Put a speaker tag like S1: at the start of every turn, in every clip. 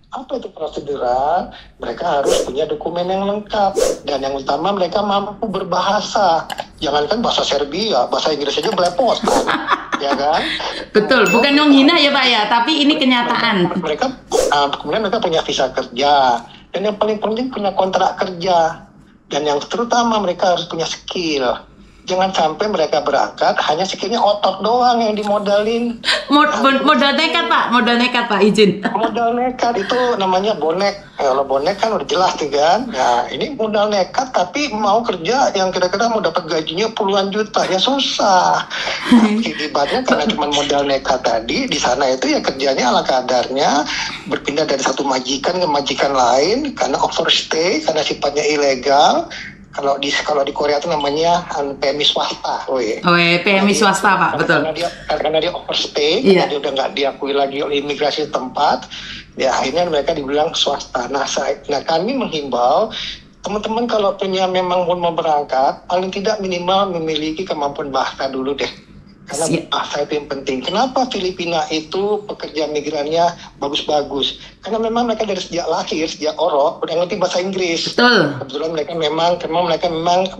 S1: Apa itu prosedural? Mereka harus punya dokumen yang lengkap, dan yang utama mereka mampu berbahasa. Jangankan bahasa Serbia, bahasa Inggris aja belepotan, ya kan?
S2: Betul, bukan menghina ya Pak ya, tapi ini kenyataan.
S1: Kemudian mereka punya visa kerja, dan yang paling penting punya kontrak kerja, dan yang terutama mereka harus punya skill. Jangan sampai mereka berangkat hanya skillnya otot doang yang dimodalin.
S2: Modal nekat Pak, izin.
S1: Modal nekat itu namanya bonek. Kalau bonek kan udah jelas tuh kan. Nah ini modal nekat tapi mau kerja yang kira-kira mau dapat gajinya puluhan juta, ya susah. Akibatnya karena cuma modal nekat tadi, di sana itu ya kerjanya ala kadarnya, berpindah dari satu majikan ke majikan lain karena overstay, karena sifatnya ilegal. Kalau di Korea itu namanya PMI swasta.
S2: PMI swasta Pak, betul.
S1: Karena dia overstay, karena dia udah nggak diakui lagi oleh imigrasi tempat, ya akhirnya mereka dibilang swasta. Nah kami menghimbau teman-teman kalau punya memang mau berangkat, paling tidak minimal memiliki kemampuan bahasa dulu deh. Karena bahasa itu yang penting. Kenapa Filipina itu pekerja migrannya bagus-bagus? Karena memang mereka dari sejak lahir, sejak orok, udah ngerti bahasa Inggris.
S2: Betul.
S1: Kebetulan mereka memang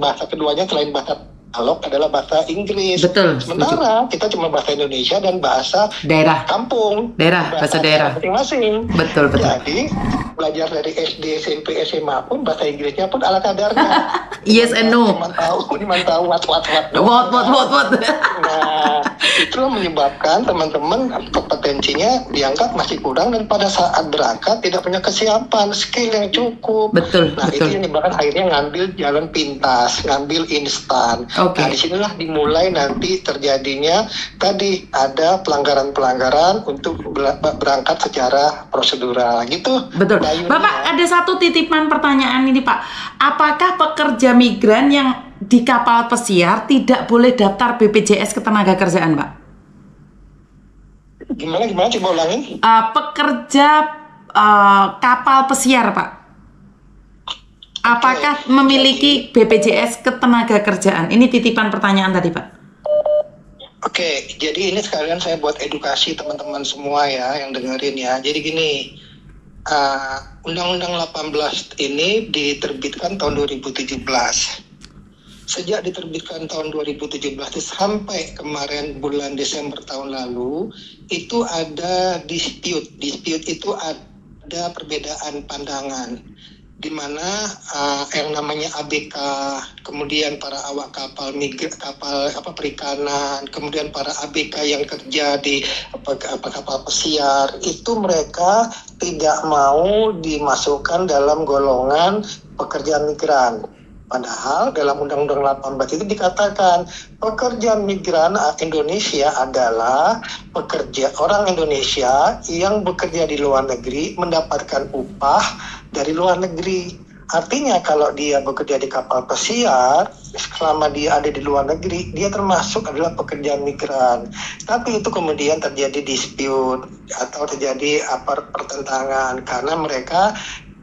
S1: bahasa keduanya selain bahasa alok adalah bahasa Inggris.
S2: Betul.
S1: Sementara kita cuma bahasa Indonesia dan bahasa
S2: daerah,
S1: kampung,
S2: bahasa daerah
S1: masing-masing.
S2: Betul.
S1: Jadi belajar dari SD, SMP, SMA pun bahasa Inggrisnya pun ala kadarnya.
S2: Yes and no.
S1: Cuma tahu what. Nah, itu menyebabkan teman-teman kompetensinya dianggap masih kurang, dan pada saat berangkat tidak punya kesiapan, skill yang cukup.
S2: Betul.
S1: Itu yang menyebabkan akhirnya ngambil jalan pintas, ngambil instan. Nah, disinilah dimulai nanti terjadinya tadi ada pelanggaran-pelanggaran untuk berangkat secara prosedural gitu.
S2: Betul. Bapak, ada satu titipan pertanyaan ini Pak. Apakah pekerja migran yang di kapal pesiar tidak boleh daftar BPJS Ketenagakerjaan Pak?
S1: Gimana coba ulangin?
S2: Pekerja kapal pesiar Pak, apakah memiliki BPJS Ketenagakerjaan? Ini titipan pertanyaan tadi Pak.
S1: Jadi ini sekalian saya buat edukasi teman-teman semua ya yang dengerin ya. Jadi gini, Undang-Undang 18 ini diterbitkan tahun 2017. Sejak diterbitkan tahun 2017 sampai kemarin bulan Desember tahun lalu, itu ada dispute itu ada perbedaan pandangan, di mana yang namanya ABK, kemudian para awak kapal perikanan, kemudian para ABK yang kerja di kapal pesiar, itu mereka tidak mau dimasukkan dalam golongan pekerja migran. Padahal dalam Undang-Undang 18 itu dikatakan pekerja migran Indonesia adalah pekerja orang Indonesia yang bekerja di luar negeri mendapatkan upah dari luar negeri. Artinya kalau dia bekerja di kapal pesiar, selama dia ada di luar negeri, dia termasuk adalah pekerja migran. Tapi itu kemudian terjadi dispute atau terjadi pertentangan karena mereka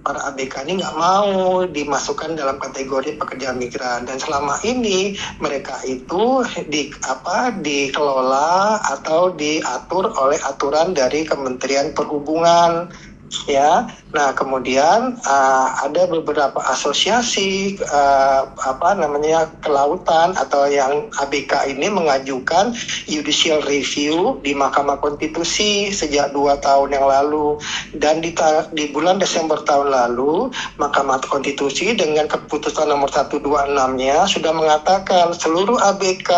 S1: para ABK ini nggak mau dimasukkan dalam kategori pekerja migran, dan selama ini mereka itu dikelola atau diatur oleh aturan dari Kementerian Perhubungan. Ya, nah kemudian ada beberapa asosiasi kelautan atau yang ABK ini mengajukan judicial review di Mahkamah Konstitusi sejak 2 tahun yang lalu, dan di bulan Desember tahun lalu Mahkamah Konstitusi dengan keputusan nomor 126-nya sudah mengatakan seluruh ABK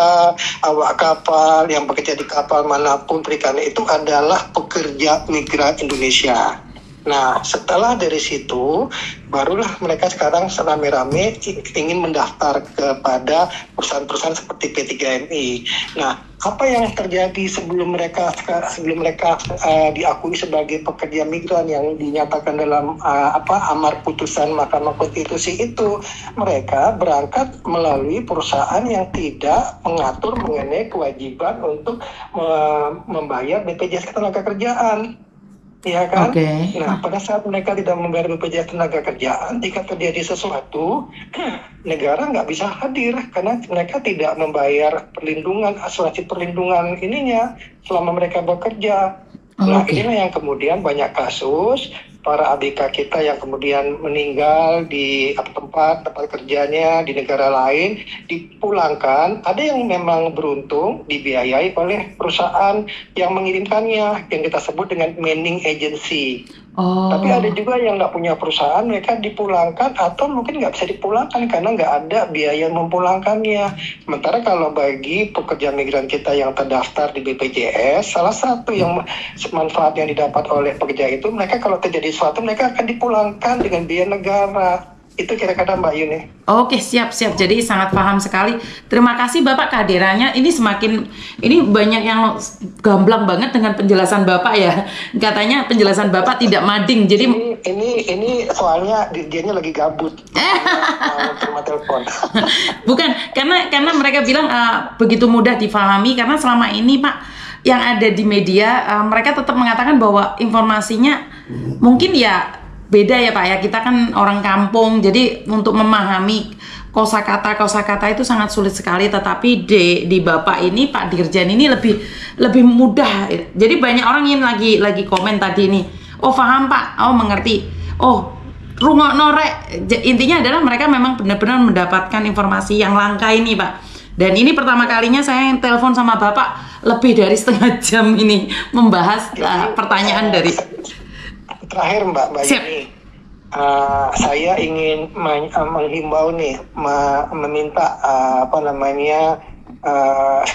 S1: awak kapal yang bekerja di kapal manapun perikanan itu adalah pekerja migran Indonesia. Nah, setelah dari situ, barulah mereka sekarang rame-rame ingin mendaftar kepada perusahaan-perusahaan seperti P3MI. Nah, apa yang terjadi sebelum mereka diakui sebagai pekerja migran yang dinyatakan dalam amar putusan Mahkamah Konstitusi itu, mereka berangkat melalui perusahaan yang tidak mengatur mengenai kewajiban untuk membayar BPJS Ketenagakerjaan. Ya kan? Nah, pada saat mereka tidak membayar BPJS Ketenagakerjaan, jika terjadi sesuatu, negara nggak bisa hadir karena mereka tidak membayar asuransi perlindungan ininya selama mereka bekerja. Nah, inilah yang kemudian banyak kasus para ABK kita yang kemudian meninggal di tempat kerjanya di negara lain dipulangkan. Ada yang memang beruntung dibiayai oleh perusahaan yang mengirimkannya, yang kita sebut dengan manning agency. Tapi ada juga yang nggak punya perusahaan, mereka dipulangkan atau mungkin nggak bisa dipulangkan karena nggak ada biaya memulangkannya. Sementara kalau bagi pekerja migran kita yang terdaftar di BPJS, salah satu yang manfaat yang didapat oleh pekerja itu, mereka kalau terjadi sesuatu mereka akan dipulangkan dengan biaya negara. Itu kira-kira Mbak Yuni.
S2: Oke, siap. Jadi sangat paham sekali. Terima kasih Bapak kehadirannya. Ini banyak yang gamblang banget dengan penjelasan Bapak ya. Katanya penjelasan Bapak tidak mading. Jadi
S1: ini soalnya dirjennya lagi gabut. Mau terima telepon.
S2: Bukan, karena mereka bilang begitu mudah difahami karena selama ini Pak yang ada di media mereka tetap mengatakan bahwa informasinya mungkin ya beda ya Pak ya, kita kan orang kampung, jadi untuk memahami kosakata itu sangat sulit sekali. Tetapi di Bapak ini Pak Dirjen ini lebih mudah. Jadi banyak orang yang lagi komen tadi ini, oh paham Pak, oh mengerti, oh rungokno rek. Intinya adalah mereka memang benar-benar mendapatkan informasi yang langka ini Pak. Dan ini pertama kalinya saya telepon sama Bapak lebih dari setengah jam ini membahas pertanyaan dari
S1: terakhir Mbak Yuni, saya ingin menghimbau nih, meminta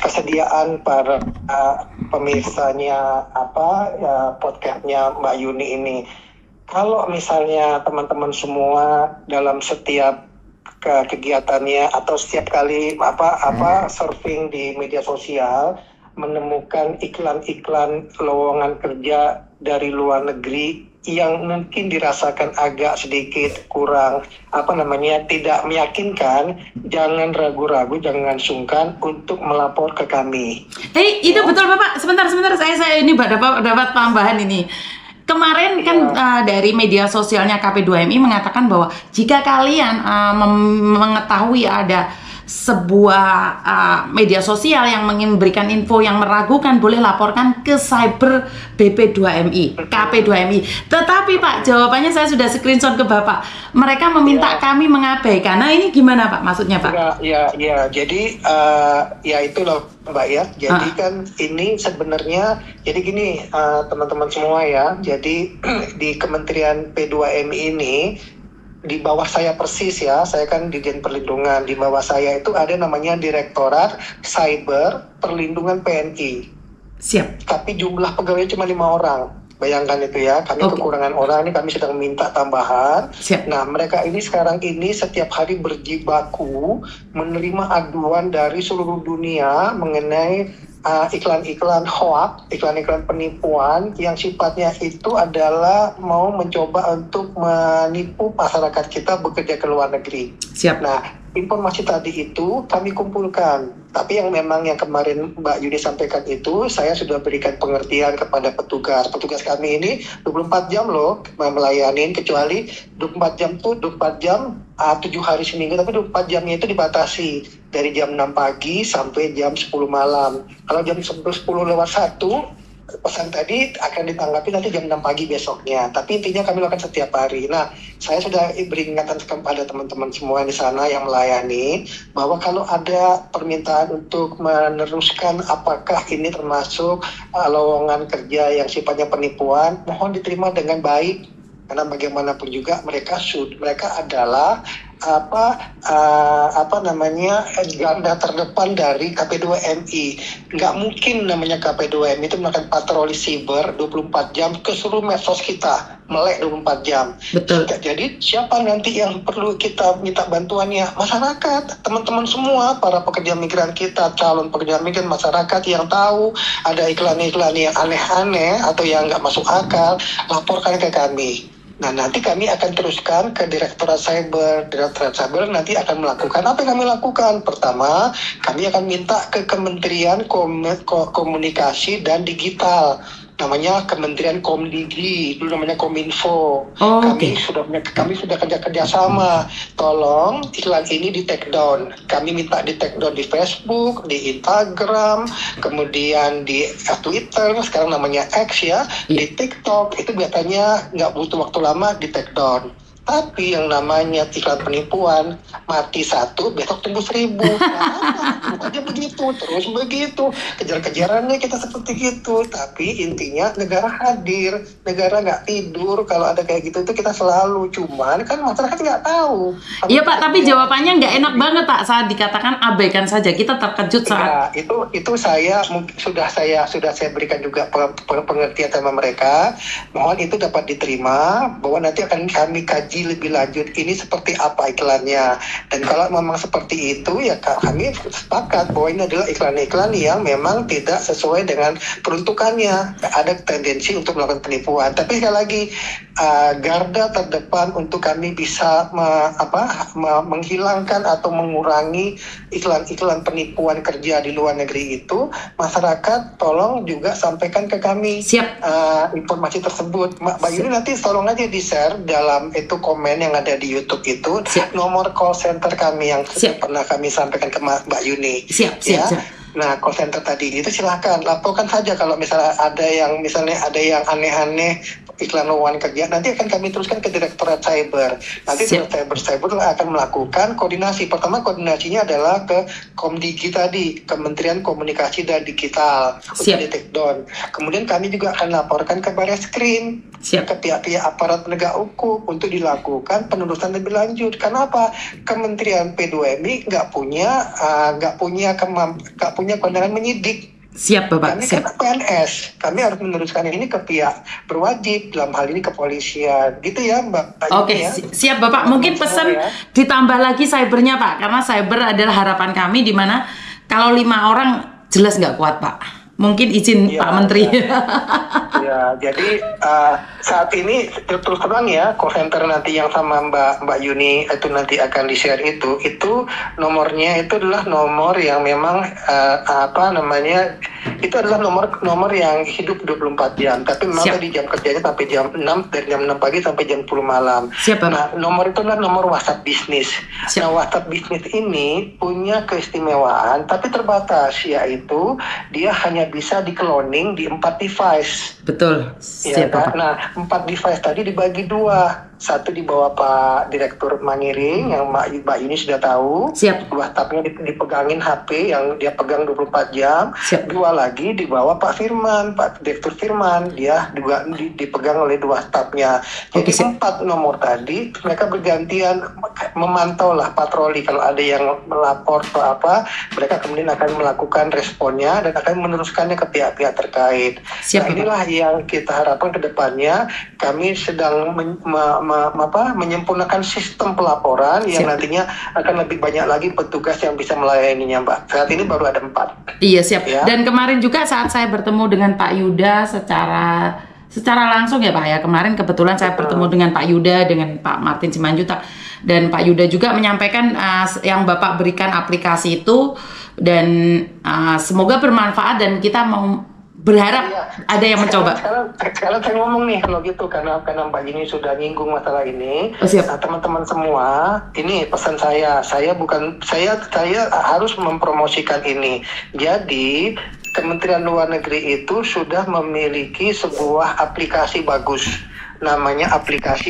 S1: kesediaan para pemirsanya podcastnya Mbak Yuni ini. Kalau misalnya teman-teman semua dalam setiap kegiatannya atau setiap kali surfing di media sosial menemukan iklan-iklan lowongan kerja dari luar negeri yang mungkin dirasakan agak sedikit kurang tidak meyakinkan, jangan ragu-ragu, jangan sungkan untuk melapor ke kami.
S2: Itu betul Bapak. Sebentar saya ini dapat tambahan ini. Kemarin kan dari media sosialnya KP2MI mengatakan bahwa jika kalian mengetahui ada sebuah media sosial yang memberikan info yang meragukan, boleh laporkan ke cyber BP2MI, KP2MI. Tetapi Pak, jawabannya saya sudah screenshot ke Bapak. Mereka meminta kami mengabaikan. Nah ini gimana Pak maksudnya Pak?
S1: Ya, jadi ya itu loh Mbak ya. Jadi kan ini sebenarnya, jadi gini teman-teman semua ya. Jadi di Kementerian P2MI ini, di bawah saya persis ya, saya kan Dirjen Perlindungan, di bawah saya itu ada namanya Direktorat Cyber Perlindungan PNI.
S2: Siap.
S1: Tapi jumlah pegawai cuma 5 orang. Bayangkan itu ya, kami kekurangan orang, ini kami sedang minta tambahan.
S2: Siap.
S1: Nah, mereka ini sekarang ini setiap hari berjibaku menerima aduan dari seluruh dunia mengenai iklan-iklan hoax, iklan-iklan penipuan yang sifatnya itu adalah mau mencoba untuk menipu masyarakat kita bekerja ke luar negeri.
S2: Siap.
S1: Nah, informasi tadi itu kami kumpulkan. Tapi yang kemarin Mbak Yuni sampaikan itu, saya sudah berikan pengertian kepada petugas. Petugas kami ini 24 jam loh melayani, kecuali 24 jam itu 24 jam 7 hari seminggu, tapi 24 jamnya itu dibatasi dari jam 6 pagi sampai jam 10 malam. Kalau jam 10:01 pesan tadi akan ditanggapi nanti jam 6 pagi besoknya. Tapi intinya kami lakukan setiap hari. Nah, saya sudah beri ingatan kepada teman-teman semua di sana yang melayani, bahwa kalau ada permintaan untuk meneruskan apakah ini termasuk lowongan kerja yang sifatnya penipuan, mohon diterima dengan baik. Karena bagaimanapun juga mereka adalah garda terdepan dari KP2MI. Nggak mungkin namanya KP2MI itu melakukan patroli siber 24 jam ke seluruh medsos kita, melek 24 jam.
S2: Betul.
S1: Jadi siapa nanti yang perlu kita minta bantuannya? Masyarakat, teman-teman semua, para pekerja migran kita, calon pekerja migran, masyarakat yang tahu ada iklan-iklan yang aneh-aneh atau yang nggak masuk akal, laporkan ke kami. Nah, nanti kami akan teruskan ke Direktorat Cyber. Direktorat Cyber nanti akan melakukan apa yang kami lakukan. Pertama, kami akan minta ke Kementerian Komunikasi dan Digital namanya Kementerian Komdigi, dulu namanya Kominfo.
S2: Oh,
S1: Kami sudah kerja sama. Tolong iklan ini di take down. Kami minta di take down di Facebook, di Instagram, kemudian di Twitter, sekarang namanya X ya, di TikTok. Itu biasanya nggak butuh waktu lama di take down. Tapi yang namanya iklan penipuan, mati 1, besok tumbuh 1000. Bukannya begitu, terus begitu. Kejar-kejarannya kita seperti itu. Tapi intinya negara hadir, negara nggak tidur. Kalau ada kayak gitu itu kita selalu. Cuman kan masyarakat nggak tahu.
S2: Iya Pak, tapi jawabannya nggak enak banget Pak saat dikatakan abaikan saja. Kita terkejut saat.
S1: Ya, itu sudah saya berikan juga pengertian sama mereka. Mohon itu dapat diterima bahwa nanti akan kami kaji lebih lanjut ini seperti apa iklannya, dan kalau memang seperti itu ya kami sepakat bahwa ini adalah iklan-iklan yang memang tidak sesuai dengan peruntukannya, ada tendensi untuk melakukan penipuan. Tapi sekali lagi garda terdepan untuk kami bisa menghilangkan atau mengurangi iklan-iklan penipuan kerja di luar negeri itu, masyarakat tolong juga sampaikan ke kami.
S2: Siap.
S1: Informasi tersebut. Mbak Yuni nanti tolong aja di-share dalam itu komen yang ada di YouTube itu.
S2: Siap.
S1: Nomor call center kami yang sudah pernah kami sampaikan ke Mbak Yuni.
S2: Siap.
S1: Nah, call center tadi itu silahkan laporkan saja kalau misalnya ada yang aneh-aneh iklan lowongan kerja, nanti akan kami teruskan ke Direktorat Cyber. Nanti Direktorat Cyber akan melakukan koordinasi. Pertama koordinasinya adalah ke Komdigi tadi, Kementerian Komunikasi dan Digital, untuk di take down. Kemudian kami juga akan laporkan ke Barreskrim, ke pihak-pihak aparat penegak hukum untuk dilakukan penelusuran lebih lanjut. Kenapa? Kementerian P2Mi nggak punya kewenangan menyidik.
S2: Siap Bapak.
S1: Kami kan PNS, kami harus meneruskan ini ke pihak berwajib, dalam hal ini kepolisian, gitu ya Mbak.
S2: Oke, siap Bapak. Mungkin pesan ditambah lagi cybernya Pak, karena cyber adalah harapan kami, di mana kalau 5 orang jelas nggak kuat Pak. Mungkin izin Pak Menteri.
S1: Ya, jadi saat ini terus terang ya, call center nanti yang sama Mbak Yuni itu nanti akan di-share itu nomornya itu adalah nomor yang memang itu adalah nomor yang hidup 24 jam, tapi memang tadi jam kerjanya sampai jam 6, dari jam 6 pagi sampai jam 10 malam. Nah, nomor itu adalah nomor WhatsApp bisnis. Nah, WhatsApp bisnis ini punya keistimewaan tapi terbatas, yaitu dia hanya bisa di-cloning di 4 device.
S2: Betul.
S1: Ya, nah, 4 device tadi dibagi 2. Satu di bawah Pak Direktur Mangiring yang Mbak Yuni sudah tahu. WhatsApp-nya dipegangin HP yang dia pegang 24 jam. 2 lagi di bawah Pak Firman, Pak Direktur Firman, dia juga dipegang oleh 2 stafnya. Jadi 4 nomor tadi mereka bergantian memantau lah, patroli kalau ada yang melapor atau apa, mereka kemudian akan melakukan responnya dan akan meneruskannya ke pihak-pihak terkait. Nah, inilah yang kita harapkan ke depannya. Kami sedang menyempurnakan sistem pelaporan yang nantinya akan lebih banyak lagi petugas yang bisa melayaninya Mbak. Saat ini baru ada 4.
S2: Iya, siap. Ya. Dan kemarin juga saat saya bertemu dengan Pak Yuda secara langsung ya Pak ya, kemarin kebetulan saya bertemu dengan Pak Yuda, dengan Pak Martin Simanjuntak, dan Pak Yuda juga menyampaikan yang Bapak berikan aplikasi itu, dan semoga bermanfaat dan kita mau berharap ada yang mencoba.
S1: Sekarang saya ngomong nih kalau gitu, karena Mbak Yuni sudah nyinggung masalah ini. Nah, teman-teman semua, ini pesan saya harus mempromosikan ini. Jadi Kementerian Luar Negeri itu sudah memiliki sebuah aplikasi bagus, namanya aplikasi